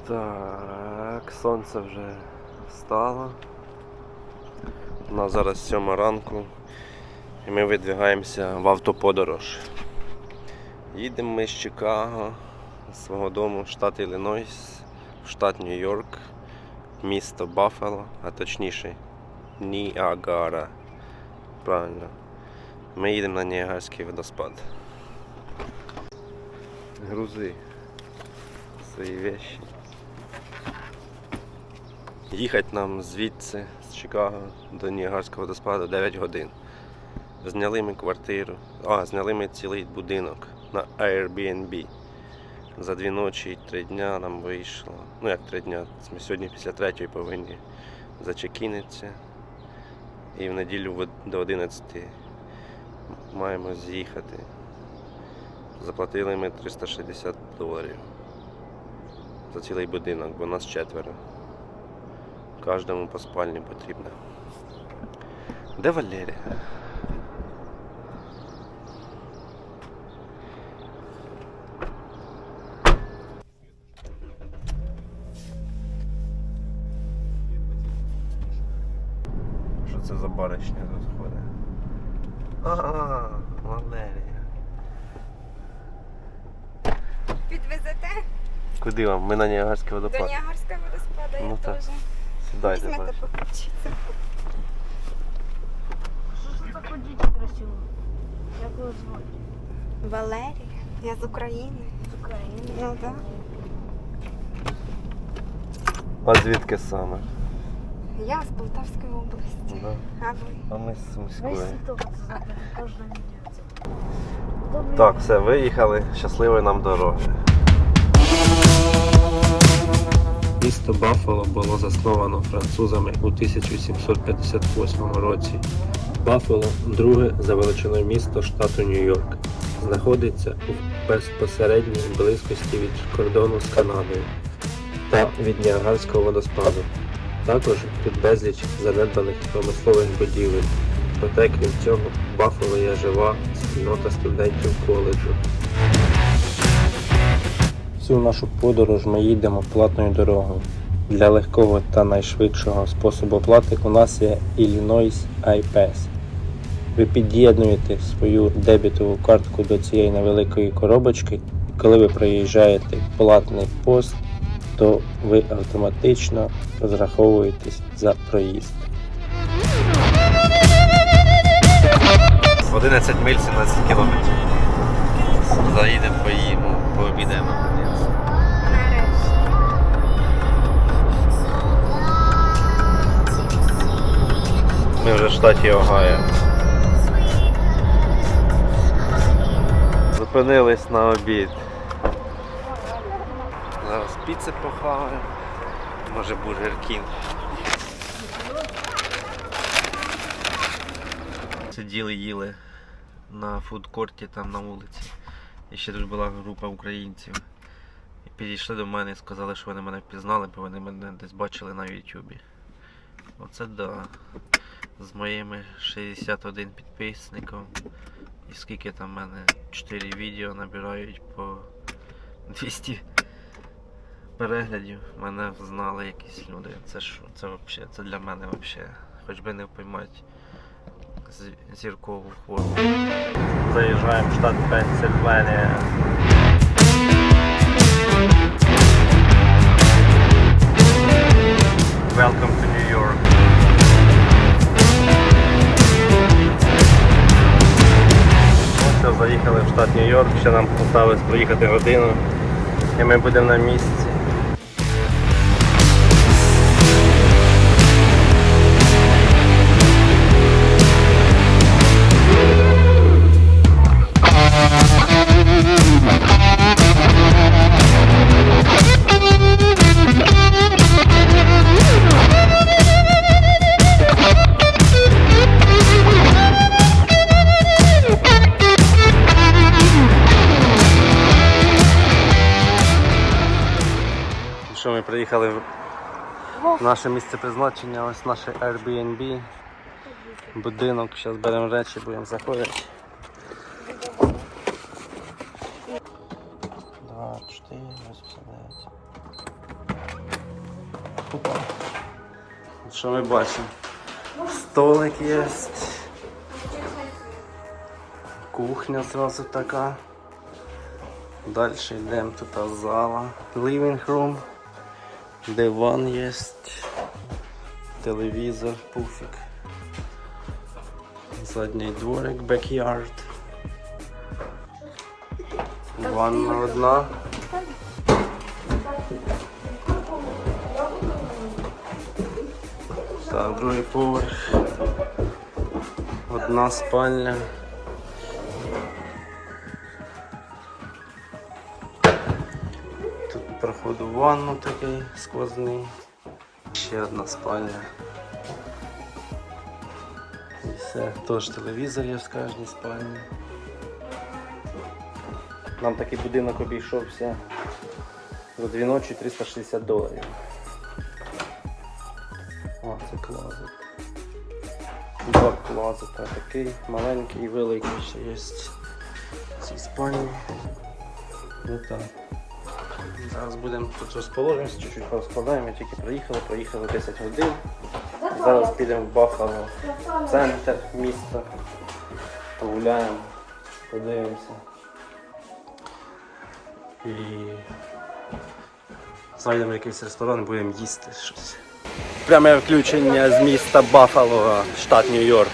Так, сонце вже встало. У нас зараз 7 ранку і ми видвигаємося в автоподорож. Їдемо ми з Чикаго, з свого дому в штат Іллінойс, в штат Нью-Йорк, місто Баффало, а точніше Ніагара. Правильно. Ми їдемо на Ніагарський водоспад. Грузи свої речі. Їхати нам звідси, з Чикаго до Ніагарського водоспаду 9 годин. Зняли ми квартиру, зняли ми цілий будинок на Airbnb. За 2 ночі і 3 дня нам вийшло, ну як 3 дня, ми сьогодні після 3-ї повинні зачекінитися. І в неділю до 11 маємо з'їхати. Заплатили ми $360 за цілий будинок, бо нас 4. Кожному по спальні потрібно. Де Валерія? Що це за баришня тут ходить? Ага, Валерія. Підвезете Куди вам? Ми на Ніагарський водопад. до Ніагарського водоспаду, Ну, я так. теж. Сідайте, Візьмете бачите. покричиться. Що це таке діти красиво? Як його звати? Валерія, я з України. З України. Ну так. А звідки саме? Я з Полтавської області. Да. А ви? А ми з Сумської. Весь світок це знає, кожна відео. Так, все, виїхали. Щасливої нам дороги. Місто Баффало було засновано французами у 1758 році. Баффало – друге за величиною місто штату Нью-Йорк. Знаходиться у безпосередній близькості від кордону з Канадою та від Ніагарського водоспаду. Також тут безліч занедбаних промислових будівель. Проте, крім цього, в Баффало є жива спільнота студентів коледжу. Всю нашу подорож ми їдемо платною дорогою. Для легкого та найшвидшого способу оплати у нас є Illinois iPass. Ви під'єднуєте свою дебетову картку до цієї невеликої коробочки, і коли ви проїжджаєте платний пост, то ви автоматично розраховуєтесь за проїзд. 11 миль 17 кілометрів. Заїдемо, поїмо, пообідаємо. Нарешті. Ми вже в штаті Огайо. Зупинились на обід. Зараз піци похаваємо. Може Бургер Кінг. Сиділи, їли на фудкорті там на вулиці. І ще тут була група українців. І підійшли до мене і сказали, що вони мене впізнали, бо вони мене десь бачили на ютубі. Оце да. З моїми 61 підписником. І скільки там в мене 4 відео набирають по 200 переглядів. Мене знали якісь люди. Це що? Це взагалі, це для мене взагалі. Хоч би не впіймати зіркову форму. Заїжджаємо в штат Пенсильванія. Welcome to New York. Ось все, заїхали в штат Нью-Йорк, ще нам залишилось проїхати годину і ми будемо на місці. Що ми приїхали в наше місце призначення, ось наше Airbnb, будинок, зараз беремо речі, будемо заходити. 2, 4, 89. Опа. Що ми бачимо? Столик є. Кухня зразу така. Далі йдемо, тут зала. Living room. Диван є. Телевізор, пуфік. Задній дворик, backyard. Ванна одна. Так, другий поверх. Одна спальня. Тут проход у ванну такий сквозний. Ще одна спальня. І все. Тож телевізор є в кожній спальні. Нам такий будинок обійшовся за 2 ночі $360. О, це клозет. Два клозета, такий маленький і великий ще є в цій спальні. Ну так. Зараз будемо тут розположимося, чуть-чуть порозкладаємо, тільки проїхали 10 годин. Зараз підемо в Баффало, в центр міста, погуляємо, подивимося. І зайдемо в якийсь ресторан і будемо їсти щось. Пряме включення з міста Баффало, штат Нью-Йорк.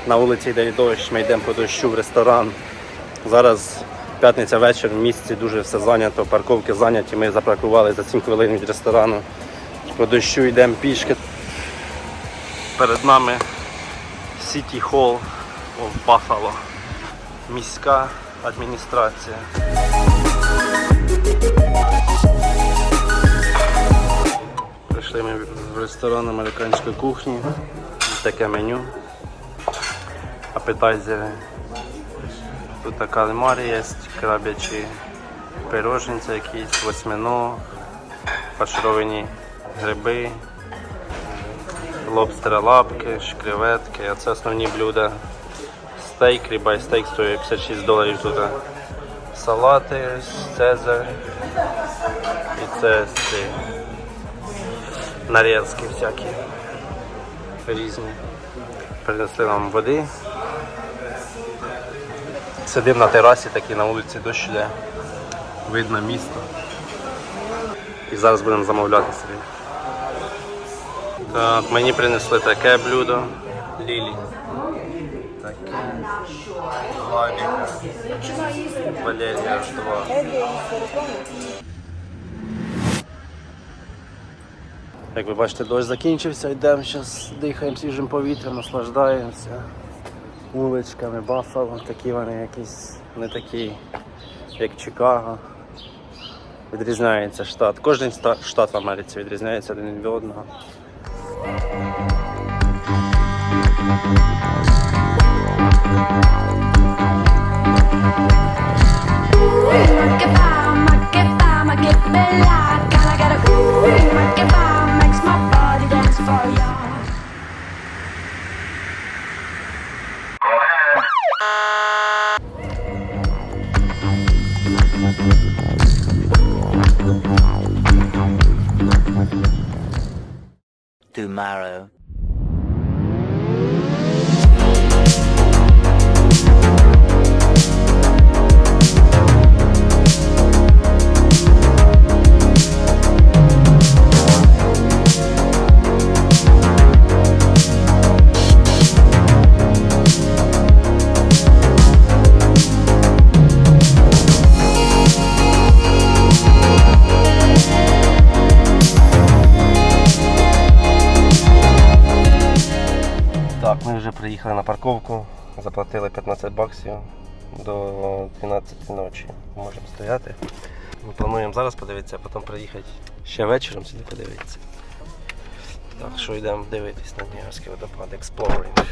На вулиці йде дощ, ми йдемо по дощу в ресторан. Зараз п'ятниця вечір, в місті дуже все зайнято, парковки зайняті, ми запаркували за 7 хвилин від ресторану. По дощу йдемо пішки. Перед нами City Hall of Buffalo, міська адміністрація. Прийшли ми в ресторан американської кухні, таке меню, апетайзери. Тут кальмари є, крабячі пироженці якісь, восьминог, фаршировані гриби, лобстера лапки, креветки, а це основні блюда. Стейк, рибай стейк стоїть $56 тут. Салати, цезар і це нарізки всякі різні. Принесли нам води. Сидимо на терасі, такий на вулиці дощ іде. Видно місто. І зараз будемо замовляти собі. Так, мені принесли таке блюдо. Лілі. Таке. Лавіка. Валерія аж 2. Як ви бачите, дощ закінчився, йдемо зараз, дихаємо свіжим повітрям, наслаждаємося вуличками Баффало. Такі вони якісь не такі, як Чикаго. Відрізняється штат. Кожен штат в Америці відрізняється один від одного. Tomorrow. Так, ми вже приїхали на парковку, заплатили $15 до 12 ночі. Можемо стояти. Ми плануємо зараз подивитися, а потім приїхати ще вечором сюди подивитися. Так, що йдемо дивитись на Ніагарський водопад, Exploring.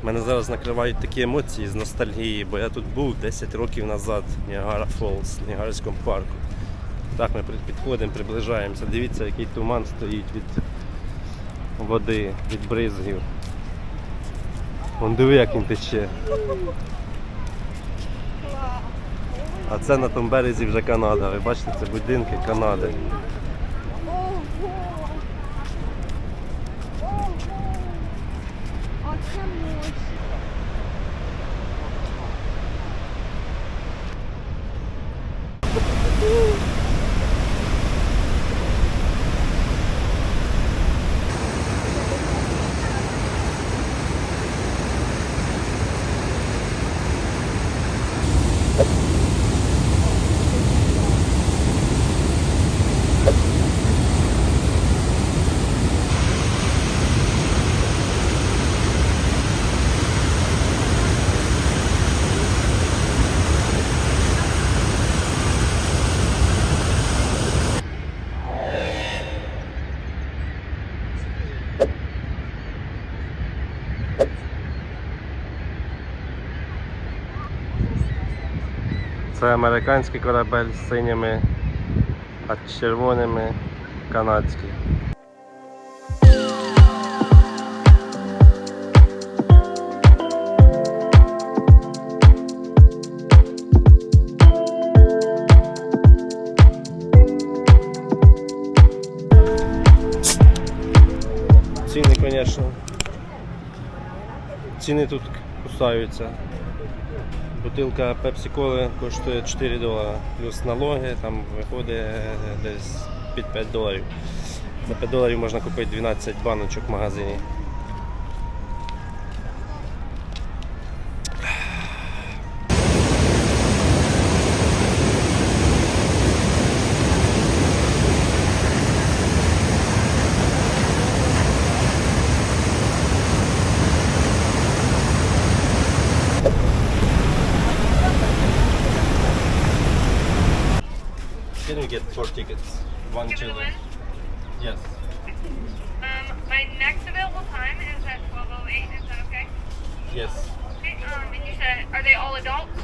Мене зараз накривають такі емоції з ностальгії, бо я тут був 10 років назад, Ніагара Фоллс, в Ніагарському парку. Так, ми підходимо, приближаємося. Дивіться, який туман стоїть від води, від бризгів. Вон диви, як він тече. А це на тому березі вже Канада. Ви бачите, це будинки Канади. Це американський корабель з синіми, а червоними канадський. Ціни, звісно. Ціни тут кусаються. Бутилка пепсі-коли коштує $4, плюс налоги, там виходить десь під $5. За $5 можна купити 12 баночок в магазині. Can we get 4 tickets? One Give it a children. win. Yes. My next available time is at 12:08. Is that okay? Yes. Okay. And you said, are they all adults?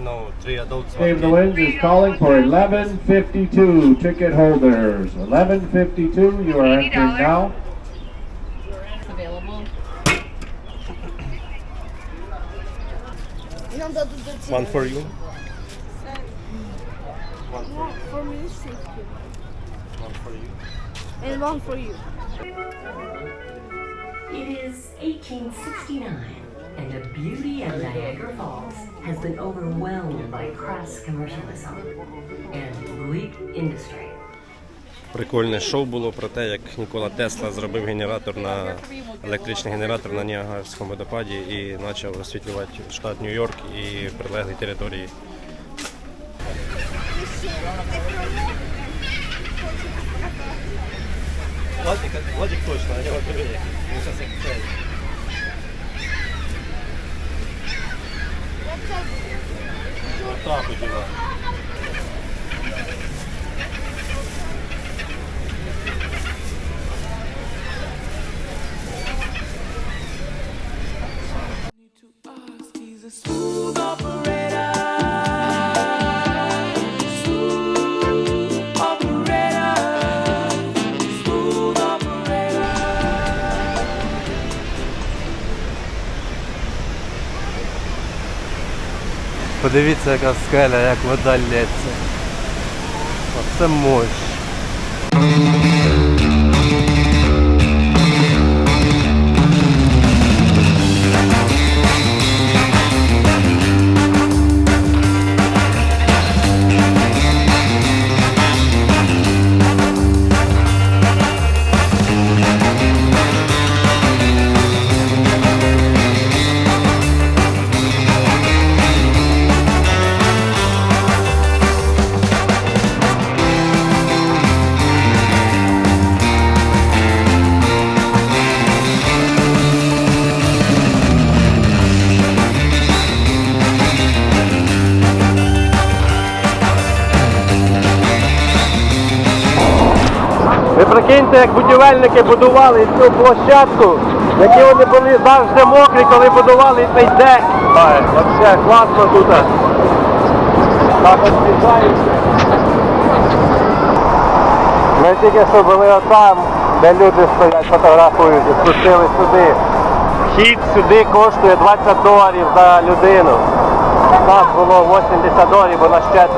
No, 3 adults. Dave the one kid. Winds is calling for 11:52 ticket holders. 11:52, you are entering now. Available. One for you. One for you. For me, safety. One for you. And one for you. It is 1869, and the beauty of Niagara Falls has been overwhelmed by crass commercialism and bleak industry. Прикольне шоу було про те, як Нікола Тесла зробив генератор електричний генератор на Ніагарському водопаді і почав освітлювати штат Нью-Йорк і прилеглі території. Владик точно, я його привіт. Він зараз як цей. Отак одягає. Подивіться, яка скеля, як вода лється. Оце мощь. Ви прикиньте, як будівельники будували цю площадку, які вони були завжди мокрі, коли будували цей дек. Взагалі класно тут. Так освіжається. Ми тільки що були отам, де люди стоять, фотографують, і спустили сюди. Вхід сюди коштує $20 за людину. Так було $80, бо нас 4.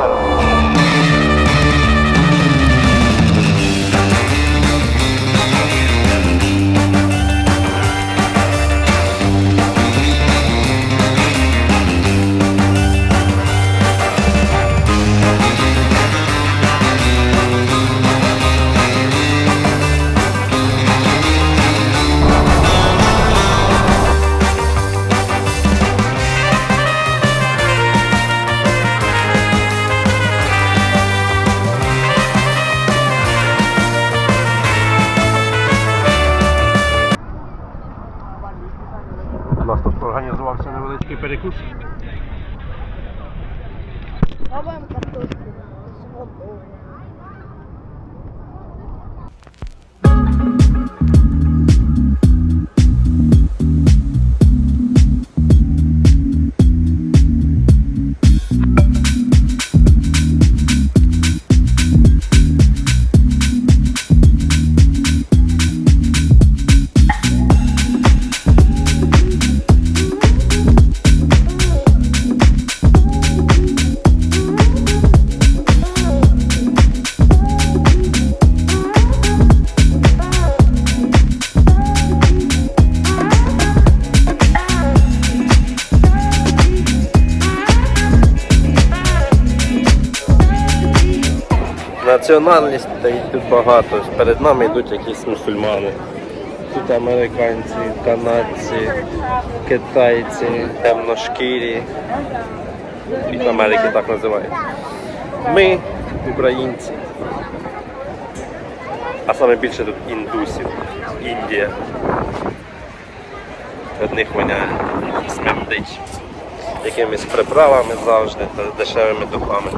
У нас тут організувався невеличкий перекус. Пробуємо картошку. національностей тут багато. Перед нами йдуть якісь мусульмани. Тут американці, канадці, китайці, темношкірі. Від Америки так називають. Ми українці. А саме більше тут індусів. Індія. Від них воняє, смердить якимись приправами завжди та дешевими духами.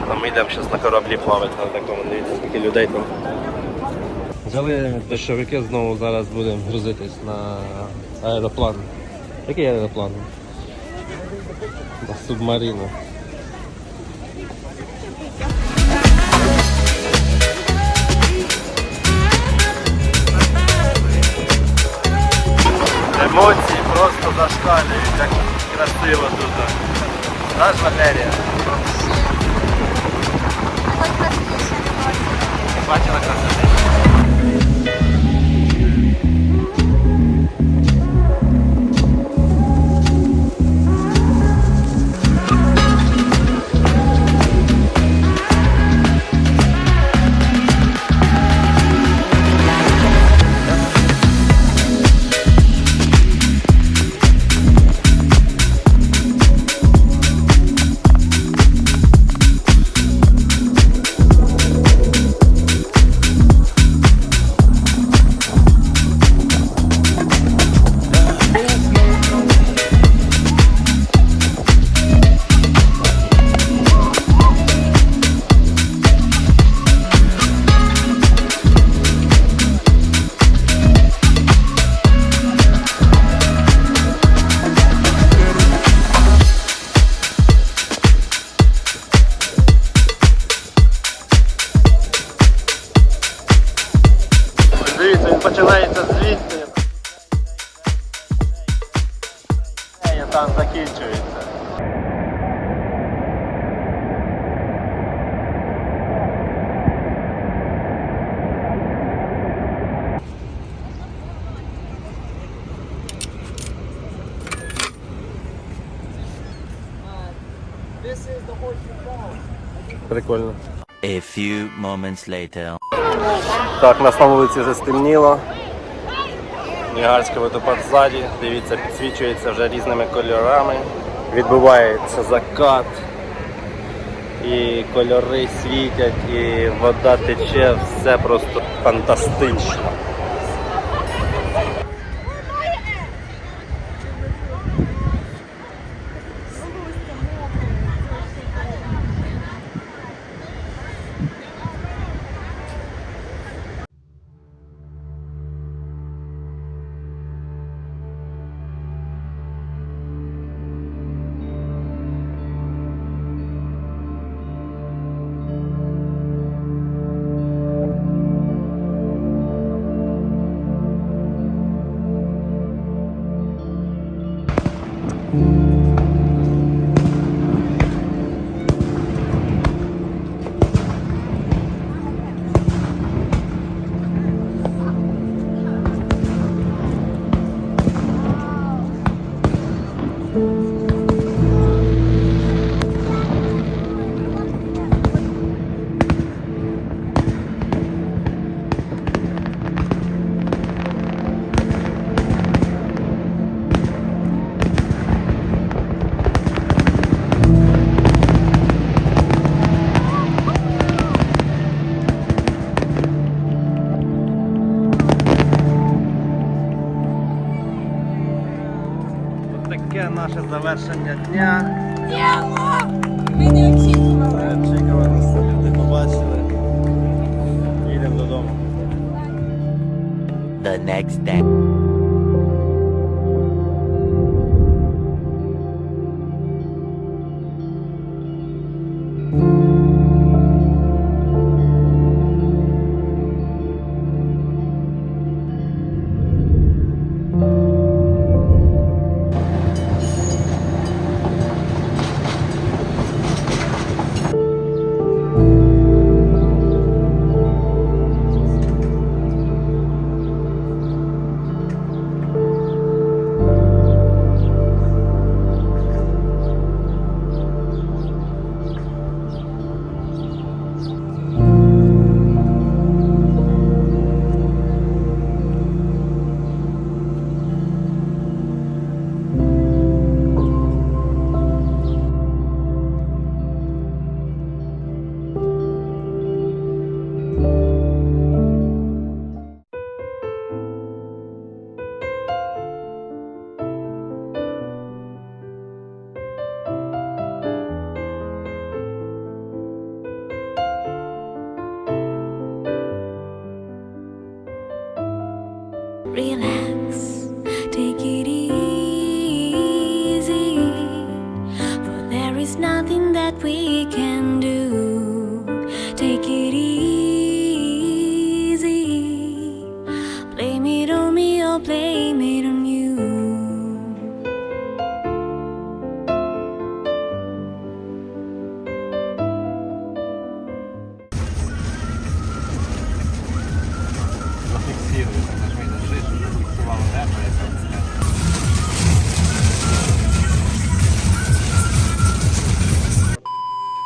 А ми йдемо зараз на кораблі плавати на такому, дивіться, скільки людей там. Взяли дощовики, знову зараз будемо грузитись на аероплан. Який аероплан? На субмарину. Емоції просто зашкалюють, як красиво тут. Наш Валерія. Бачила красивіше. Дивіться, він починається звідси. І там закінчується. Прикольно. A few moments later. Так, нас на вулиці вже стемніло. Ніагарський водопад ззаді, дивіться, підсвічується вже різними кольорами. Відбувається закат, і кольори світять, і вода тече, все просто фантастично. Таке наше завершення дня. Ми не очікували. Очікувано, люди побачили. Їдемо додому. The next day. Relax, take it easy, for there is nothing that we can do.